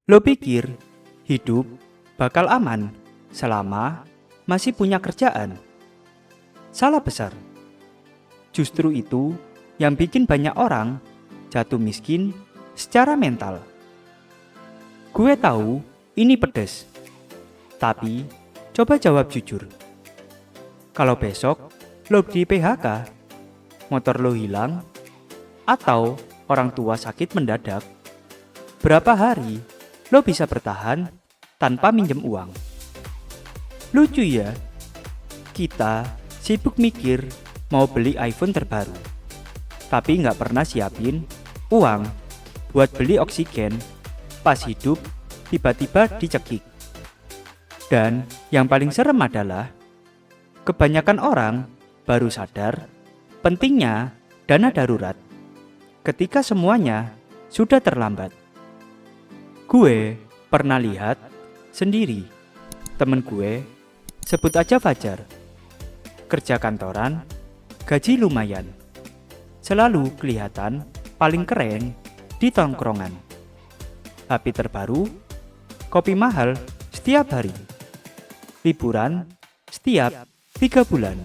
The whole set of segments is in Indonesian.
Lo pikir hidup bakal aman selama masih punya kerjaan? Salah besar. Justru itu yang bikin banyak orang jatuh miskin secara mental. Gue tahu ini pedes, tapi coba jawab jujur. Kalau besok lo di PHK, motor lo hilang, atau orang tua sakit mendadak, berapa hari lo bisa bertahan tanpa minjem uang? Lucu ya, kita sibuk mikir mau beli iPhone terbaru, tapi nggak pernah siapin uang buat beli oksigen pas hidup tiba-tiba dicekik. Dan yang paling serem adalah, kebanyakan orang baru sadar pentingnya dana darurat ketika semuanya sudah terlambat. Gue pernah lihat sendiri, temen gue, sebut aja Fajar, kerja kantoran, gaji lumayan, selalu kelihatan paling keren di tongkrongan, HP terbaru, kopi mahal setiap hari, liburan setiap 3 bulan.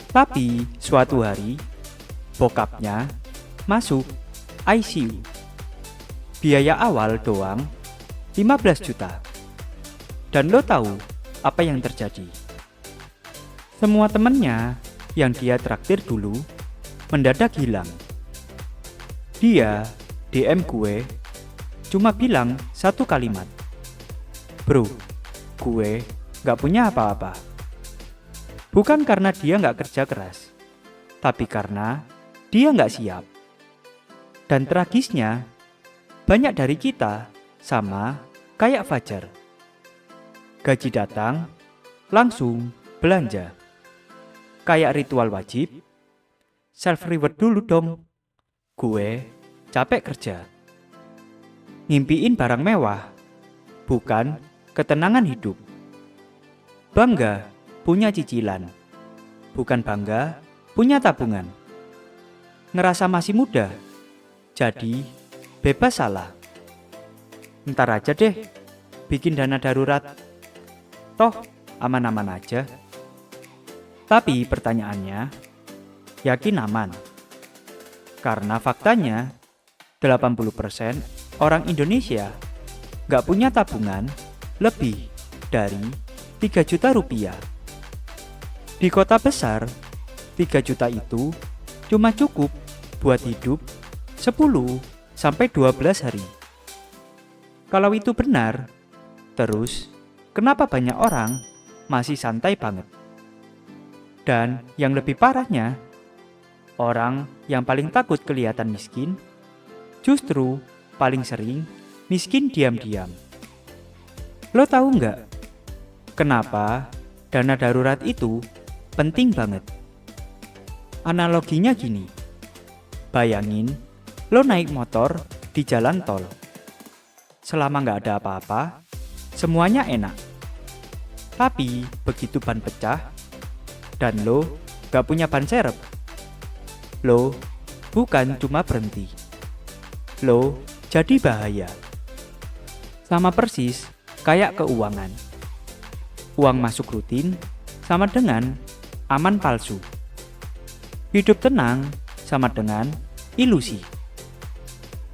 Tapi suatu hari, bokapnya masuk ICU. Biaya awal doang 15 juta. Dan lo tahu apa yang terjadi? Semua temennya yang dia traktir dulu mendadak hilang. Dia DM gue cuma bilang satu kalimat, "Bro, gue gak punya apa-apa." Bukan karena dia gak kerja keras, tapi karena dia gak siap. Dan tragisnya, banyak dari kita sama kayak Fajar. Gaji datang, langsung belanja. Kayak ritual wajib, self-reward dulu dong. Gue capek kerja. Ngimpiin barang mewah, bukan ketenangan hidup. Bangga punya cicilan, bukan bangga punya tabungan. Ngerasa masih muda, jadi bebas salah. Ntar aja deh bikin dana darurat, toh aman-aman aja. Tapi pertanyaannya, yakin aman? Karena faktanya 80% orang Indonesia gak punya tabungan lebih dari 3 juta rupiah. Di kota besar, 3 juta itu cuma cukup buat hidup 10 sampai 12 hari. Kalau itu benar, terus kenapa banyak orang masih santai banget? Dan yang lebih parahnya, orang yang paling takut kelihatan miskin, justru paling sering miskin diam-diam. Lo tahu nggak kenapa dana darurat itu penting banget? Analoginya gini, bayangin lo naik motor di jalan tol. Selama nggak ada apa-apa, semuanya enak. Tapi begitu ban pecah, dan lo nggak punya ban serep, lo bukan cuma berhenti, lo jadi bahaya. Sama persis kayak keuangan. Uang masuk rutin sama dengan aman palsu. Hidup tenang sama dengan ilusi.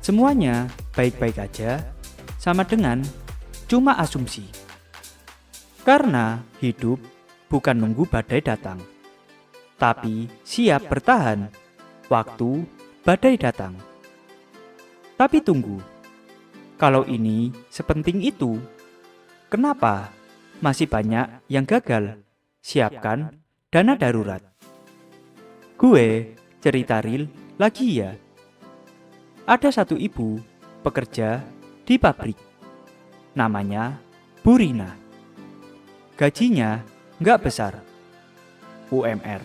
Semuanya baik-baik aja sama dengan cuma asumsi. Karena hidup bukan nunggu badai datang, tapi siap bertahan waktu badai datang. Tapi tunggu, kalau ini sepenting itu, kenapa masih banyak yang gagal siapkan dana darurat? Gue cerita real lagi ya. Ada satu ibu pekerja di pabrik, namanya Bu Rina. Gajinya nggak besar, UMR.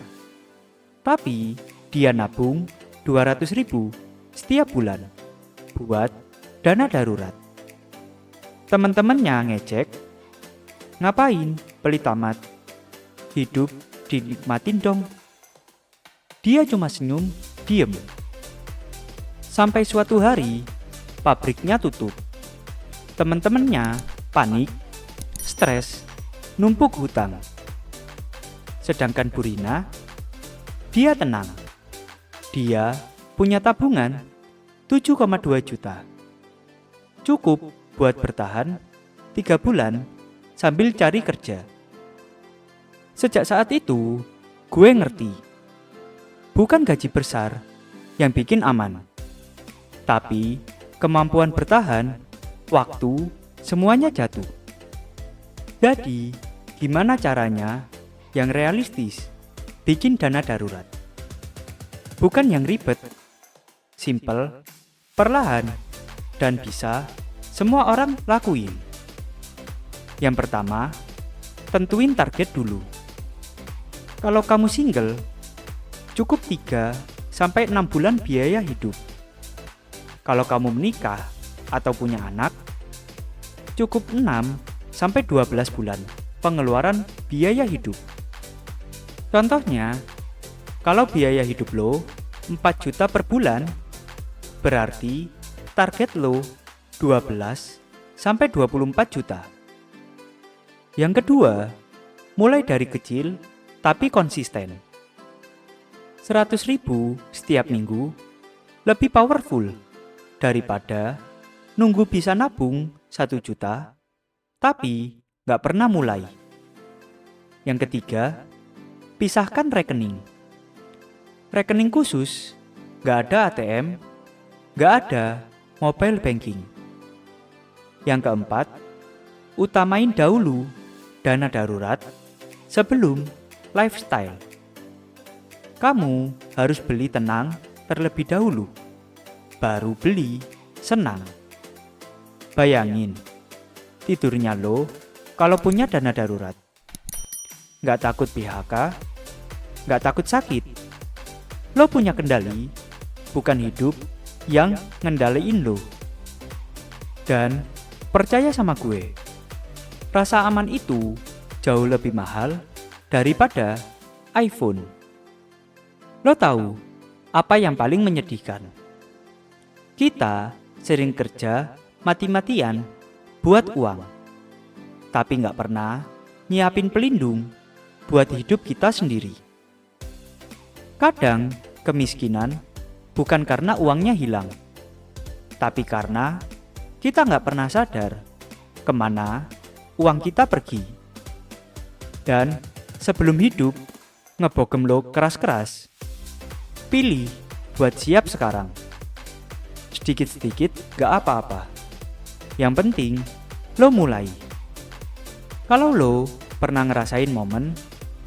Tapi dia nabung 200.000 setiap bulan buat dana darurat. Teman-temannya ngecek, ngapain pelit amat? Hidup dinikmatin dong. Dia cuma senyum, diem. Sampai suatu hari, pabriknya tutup. Teman-temannya panik, stres, numpuk hutang. Sedangkan Bu Rina, dia tenang. Dia punya tabungan 7,2 juta. Cukup buat bertahan 3 bulan sambil cari kerja. Sejak saat itu, gue ngerti. Bukan gaji besar yang bikin aman, tapi kemampuan bertahan, waktu, semuanya jatuh. Jadi, gimana caranya yang realistis bikin dana darurat? Bukan yang ribet, simple, perlahan, dan bisa semua orang lakuin. Yang pertama, tentuin target dulu. Kalau kamu single, cukup 3-6 bulan biaya hidup. Kalau kamu menikah atau punya anak, cukup 6-12 bulan pengeluaran biaya hidup. Contohnya, kalau biaya hidup lo 4 juta per bulan, berarti target lo 12-24 juta. Yang kedua, mulai dari kecil tapi konsisten. 100.000 setiap minggu lebih powerful daripada nunggu bisa nabung 1 juta tapi gak pernah mulai. Yang ketiga, pisahkan rekening. Rekening khusus, gak ada ATM, gak ada mobile banking. Yang keempat, utamain dahulu dana darurat sebelum lifestyle. Kamu harus beli tenang terlebih dahulu, baru beli senang. Bayangin, tidurnya lo kalau punya dana darurat. Nggak takut PHK, nggak takut sakit. Lo punya kendali, bukan hidup yang ngendaliin lo. Dan percaya sama gue, rasa aman itu jauh lebih mahal daripada iPhone. Lo tahu apa yang paling menyedihkan? Kita sering kerja mati-matian buat uang, tapi nggak pernah nyiapin pelindung buat hidup kita sendiri. Kadang kemiskinan bukan karena uangnya hilang, tapi karena kita nggak pernah sadar kemana uang kita pergi. Dan sebelum hidup ngebogem lo keras-keras, pilih buat siap sekarang. Sedikit-sedikit gak apa-apa. Yang penting lo mulai. Kalau lo pernah ngerasain momen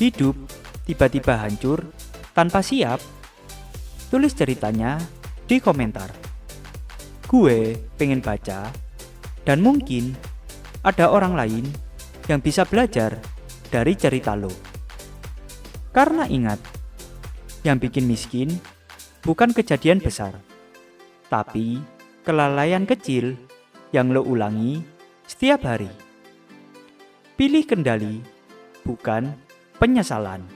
hidup tiba-tiba hancur tanpa siap, tulis ceritanya di komentar. Gue pengen baca, dan mungkin ada orang lain yang bisa belajar dari cerita lo. Karena ingat, yang bikin miskin bukan kejadian besar, tapi kelalaian kecil yang lo ulangi setiap hari. Pilih kendali, bukan penyesalan.